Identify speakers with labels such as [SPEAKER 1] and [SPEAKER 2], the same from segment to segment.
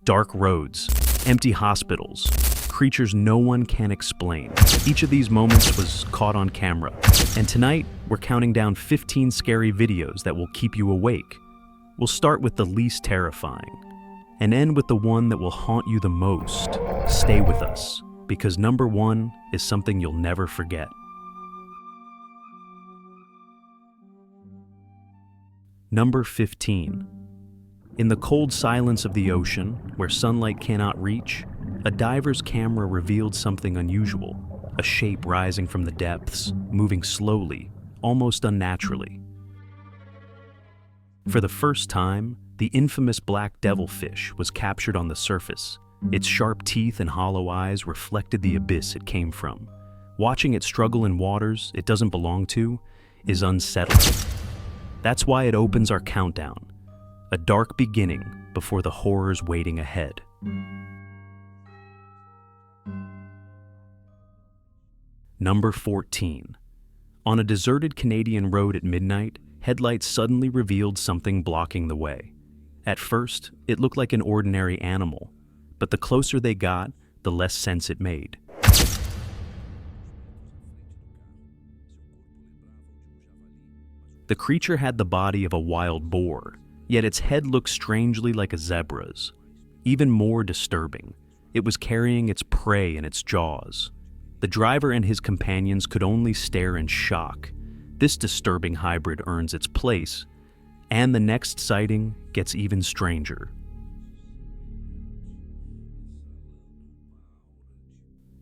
[SPEAKER 1] dark roads, empty hospitals, creatures no one can explain. Each of these moments was caught on camera, and tonight we're counting down 15 scary videos that will keep you awake. We'll start with the least terrifying, and end with the one that will haunt you the most. Stay with us, because number 1 is something you'll never forget. Number 15. In the cold silence of the ocean, where sunlight cannot reach, a diver's camera revealed something unusual, a shape rising from the depths, moving slowly, almost unnaturally. For the first time, the infamous black devilfish was captured on the surface. Its sharp teeth and hollow eyes reflected the abyss it came from. Watching it struggle in waters it doesn't belong to is unsettling. That's why it opens our countdown, a dark beginning before the horrors waiting ahead. Number 14. On a deserted Canadian road at midnight, headlights suddenly revealed something blocking the way. At first, it looked like an ordinary animal, but the closer they got, the less sense it made. The creature had the body of a wild boar, yet its head looked strangely like a zebra's. Even more disturbing, it was carrying its prey in its jaws. The driver and his companions could only stare in shock. This disturbing hybrid earns its place, and the next sighting gets even stranger.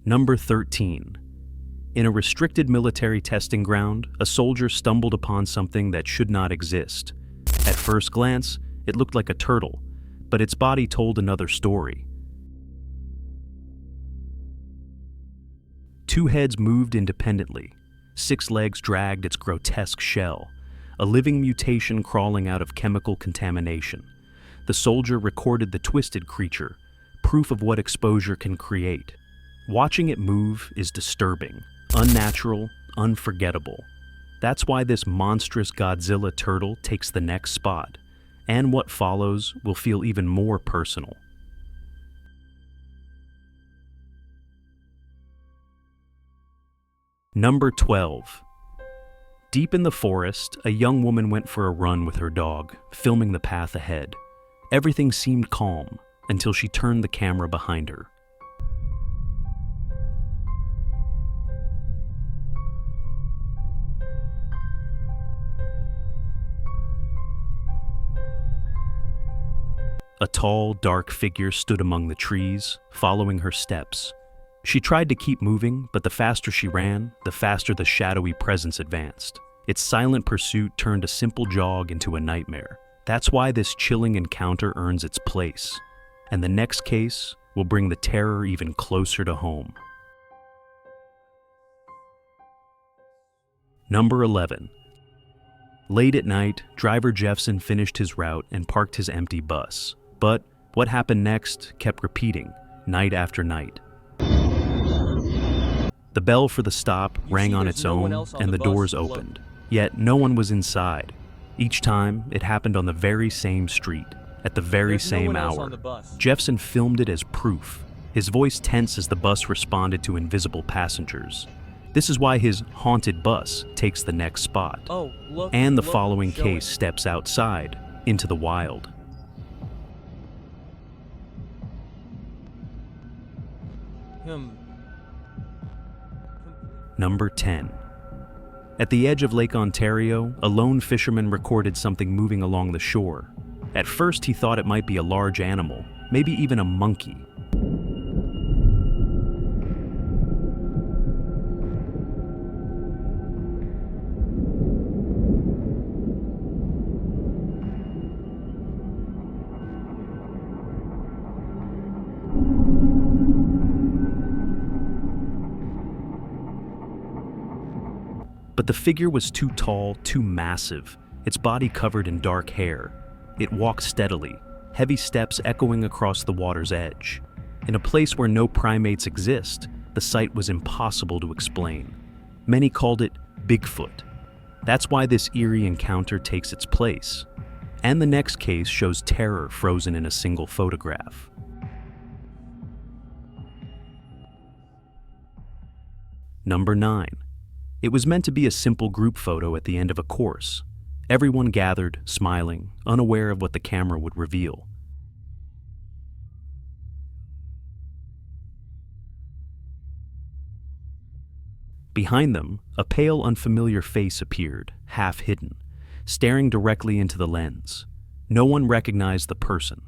[SPEAKER 1] Number 13. In a restricted military testing ground, a soldier stumbled upon something that should not exist. At first glance, it looked like a turtle, but its body told another story. 2 heads moved independently. 6 legs dragged its grotesque shell, a living mutation crawling out of chemical contamination. The soldier recorded the twisted creature, proof of what exposure can create. Watching it move is disturbing, unnatural, unforgettable. That's why this monstrous Godzilla turtle takes the next spot, and what follows will feel even more personal. Number 12. Deep in the forest, a young woman went for a run with her dog, filming the path ahead. Everything seemed calm until she turned the camera behind her. A tall, dark figure stood among the trees, following her steps. She tried to keep moving, but the faster she ran, the faster the shadowy presence advanced. Its silent pursuit turned a simple jog into a nightmare. That's why this chilling encounter earns its place. And the next case will bring the terror even closer to home. Number 11. Late at night, driver Jeffson finished his route and parked his empty bus. But what happened next kept repeating, night after night. The bell for the stop rang on its own, and the doors opened. Yet no one was inside. Each time, it happened on the very same street, at the very same hour. Jeffson filmed it as proof, his voice tense as the bus responded to invisible passengers. This is why his haunted bus takes the next spot. And the following case steps outside, into the wild. Number 10. At the edge of Lake Ontario, a lone fisherman recorded something moving along the shore. At first, he thought it might be a large animal, maybe even a monkey. But the figure was too tall, too massive, its body covered in dark hair. It walked steadily, heavy steps echoing across the water's edge. In a place where no primates exist, the sight was impossible to explain. Many called it Bigfoot. That's why this eerie encounter takes its place. And the next case shows terror frozen in a single photograph. Number 9. It was meant to be a simple group photo at the end of a course. Everyone gathered, smiling, unaware of what the camera would reveal. Behind them, a pale, unfamiliar face appeared, half hidden, staring directly into the lens. No one recognized the person,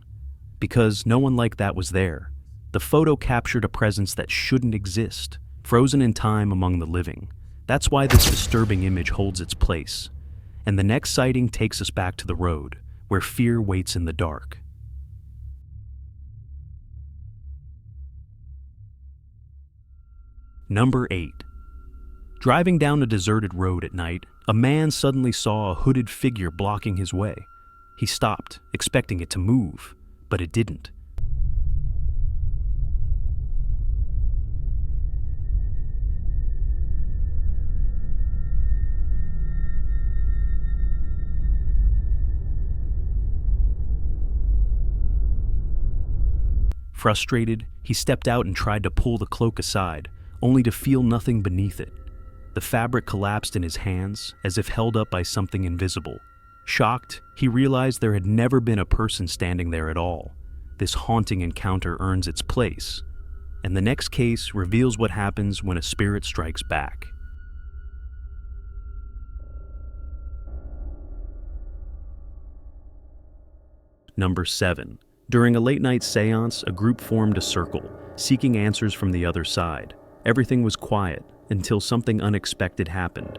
[SPEAKER 1] because no one like that was there. The photo captured a presence that shouldn't exist, frozen in time among the living. That's why this disturbing image holds its place. And the next sighting takes us back to the road, where fear waits in the dark. Number 8. Driving down a deserted road at night, a man suddenly saw a hooded figure blocking his way. He stopped, expecting it to move, but it didn't. Frustrated, he stepped out and tried to pull the cloak aside, only to feel nothing beneath it. The fabric collapsed in his hands, as if held up by something invisible. Shocked, he realized there had never been a person standing there at all. This haunting encounter earns its place, and the next case reveals what happens when a spirit strikes back. Number 7. During a late-night seance, a group formed a circle, seeking answers from the other side. Everything was quiet, until something unexpected happened.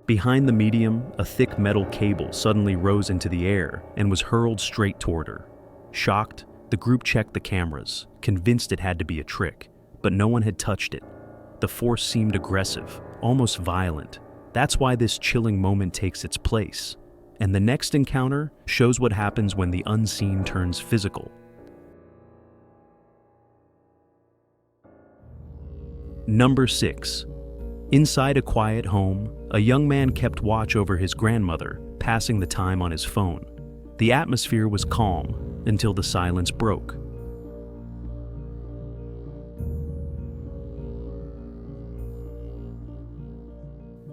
[SPEAKER 1] Behind the medium, a thick metal cable suddenly rose into the air and was hurled straight toward her. Shocked, the group checked the cameras, convinced it had to be a trick, but no one had touched it. The force seemed aggressive, almost violent. That's why this chilling moment takes its place. And the next encounter shows what happens when the unseen turns physical. Number 6. Inside a quiet home, a young man kept watch over his grandmother, passing the time on his phone. The atmosphere was calm until the silence broke.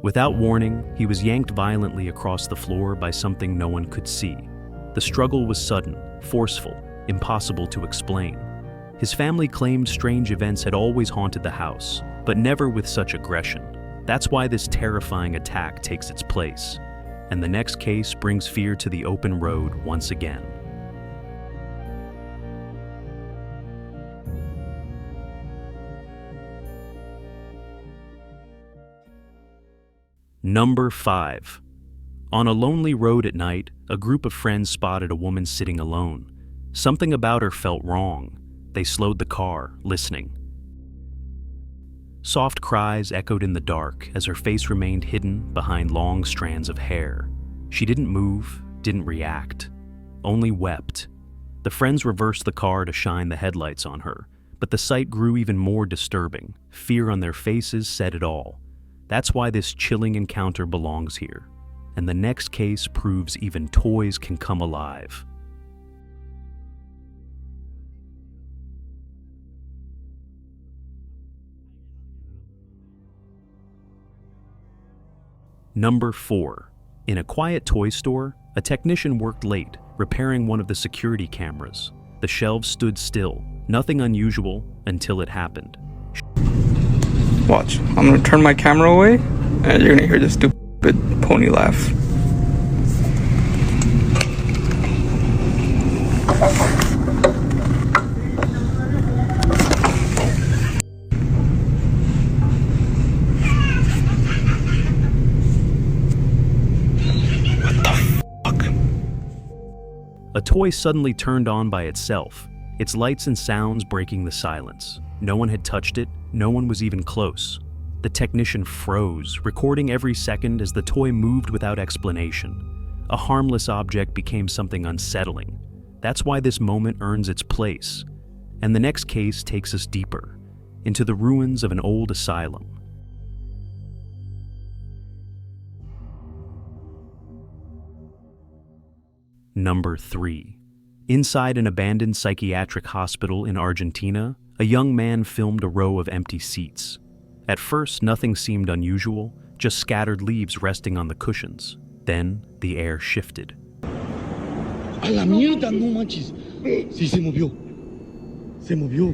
[SPEAKER 1] Without warning, he was yanked violently across the floor by something no one could see. The struggle was sudden, forceful, impossible to explain. His family claimed strange events had always haunted the house, but never with such aggression. That's why this terrifying attack takes its place. And the next case brings fear to the open road once again. Number 5. On a lonely road at night, a group of friends spotted a woman sitting alone. Something about her felt wrong. They slowed the car, listening. Soft cries echoed in the dark as her face remained hidden behind long strands of hair. She didn't move, didn't react, only wept. The friends reversed the car to shine the headlights on her, but the sight grew even more disturbing. Fear on their faces said it all. That's why this chilling encounter belongs here. And the next case proves even toys can come alive. Number 4. In a quiet toy store, a technician worked late, repairing one of the security cameras. The shelves stood still, nothing unusual until it happened.
[SPEAKER 2] Watch, I'm gonna turn my camera away, and you're gonna hear this stupid pony laugh.
[SPEAKER 1] A toy suddenly turned on by itself, its lights and sounds breaking the silence. No one had touched it, no one was even close. The technician froze, recording every second as the toy moved without explanation. A harmless object became something unsettling. That's why this moment earns its place. And the next case takes us deeper, into the ruins of an old asylum. Number 3. Inside an abandoned psychiatric hospital in Argentina, a young man filmed a row of empty seats. At first, nothing seemed unusual, just scattered leaves resting on the cushions. Then, the air shifted.
[SPEAKER 3] A la mierda, no manches. Sí, se movió. Se movió.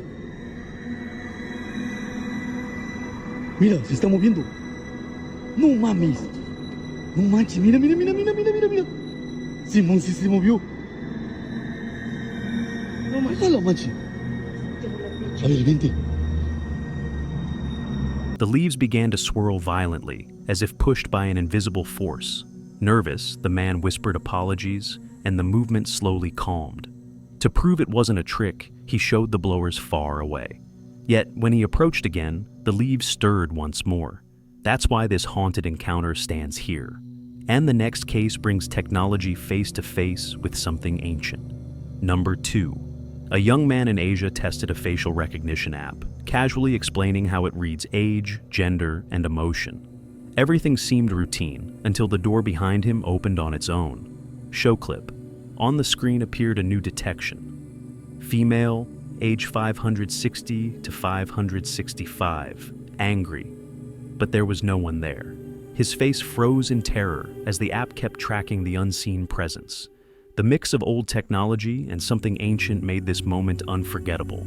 [SPEAKER 3] Mira, se está moviendo. No mames. No manches, mira, mira, mira, mira, mira, mira, mira. Simón, sí se movió. No manches, no manches. A ver, vente.
[SPEAKER 1] The leaves began to swirl violently, as if pushed by an invisible force. Nervous, the man whispered apologies, and the movement slowly calmed. To prove it wasn't a trick, he showed the blowers far away. Yet, when he approached again, the leaves stirred once more. That's why this haunted encounter stands here. And the next case brings technology face to face with something ancient. Number 2. A young man in Asia tested a facial recognition app, casually explaining how it reads age, gender, and emotion. Everything seemed routine until the door behind him opened on its own. Show clip. On the screen appeared a new detection. Female, age 560 to 565, angry. But there was no one there. His face froze in terror as the app kept tracking the unseen presence. The mix of old technology and something ancient made this moment unforgettable.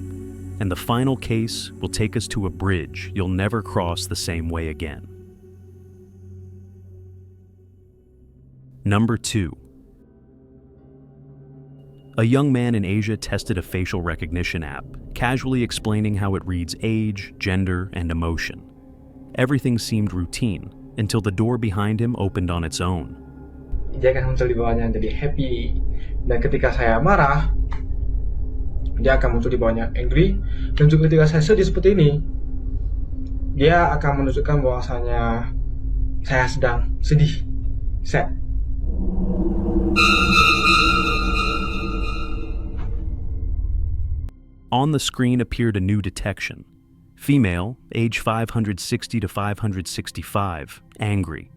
[SPEAKER 1] And the final case will take us to a bridge you'll never cross the same way again. Number 2. A young man in Asia tested a facial recognition app, casually explaining how it reads age, gender, and emotion. Everything seemed routine until the door behind him opened on its own.
[SPEAKER 4] Dia akan muncul di bawahnya jadi happy, dan ketika saya marah dia akan muncul di bawahnya angry, dan juga ketika saya sedih seperti ini dia akan menunjukkan bahwasanya saya sedang sedih, sad.
[SPEAKER 1] On the screen appeared a new detection. Female, age 560 to 565, angry.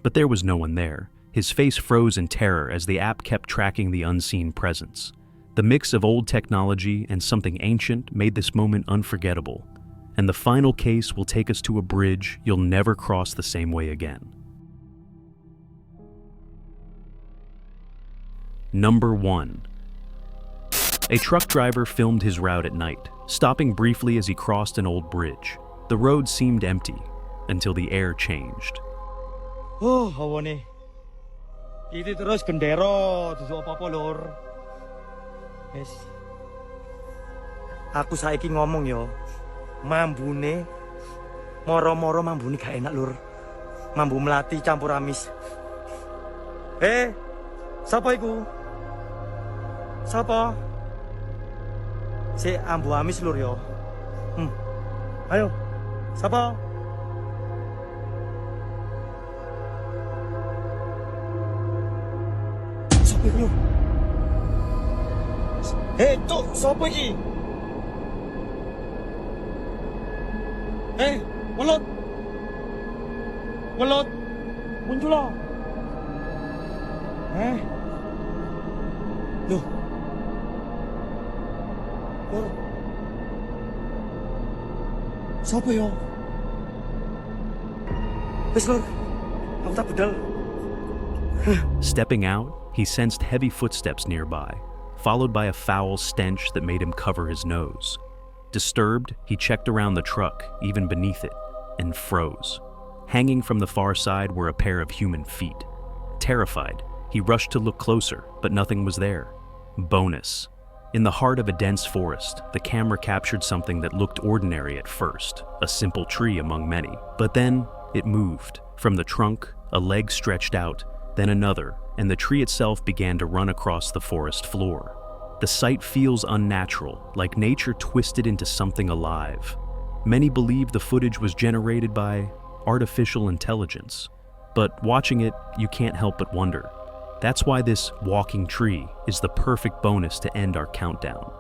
[SPEAKER 1] But there was no one there. His face froze in terror as the app kept tracking the unseen presence. The mix of old technology and something ancient made this moment unforgettable. And the final case will take us to a bridge you'll never cross the same way again. Number 1. A truck driver filmed his route at night, stopping briefly as he crossed an old bridge. The road seemed empty until the air changed.
[SPEAKER 3] Oh, hawa nih. Itu terus gendero, duduk apa-apa lur. Yes. Aku saiki ngomong yo, mambune, moro-moro mambune gak enak lur. Mambu melati campur amis. Sapa iku? Sapa? Si ambu amis lur yo. Ayo, sapa? Sapa iku lur? Tuh, sapa iki? Welut! Welut! Muncul lo! Loh. Lur. Sapa yo? Wis lur. Aku tak bedal.
[SPEAKER 1] Stepping out, he sensed heavy footsteps nearby, followed by a foul stench that made him cover his nose. Disturbed, he checked around the truck, even beneath it, and froze. Hanging from the far side were a pair of human feet. Terrified, he rushed to look closer, but nothing was there. Bonus. In the heart of a dense forest, the camera captured something that looked ordinary at first, a simple tree among many. But then, it moved. From the trunk, a leg stretched out, then another, and the tree itself began to run across the forest floor. The sight feels unnatural, like nature twisted into something alive. Many believe the footage was generated by artificial intelligence. But watching it, you can't help but wonder. That's why this walking tree is the perfect bonus to end our countdown.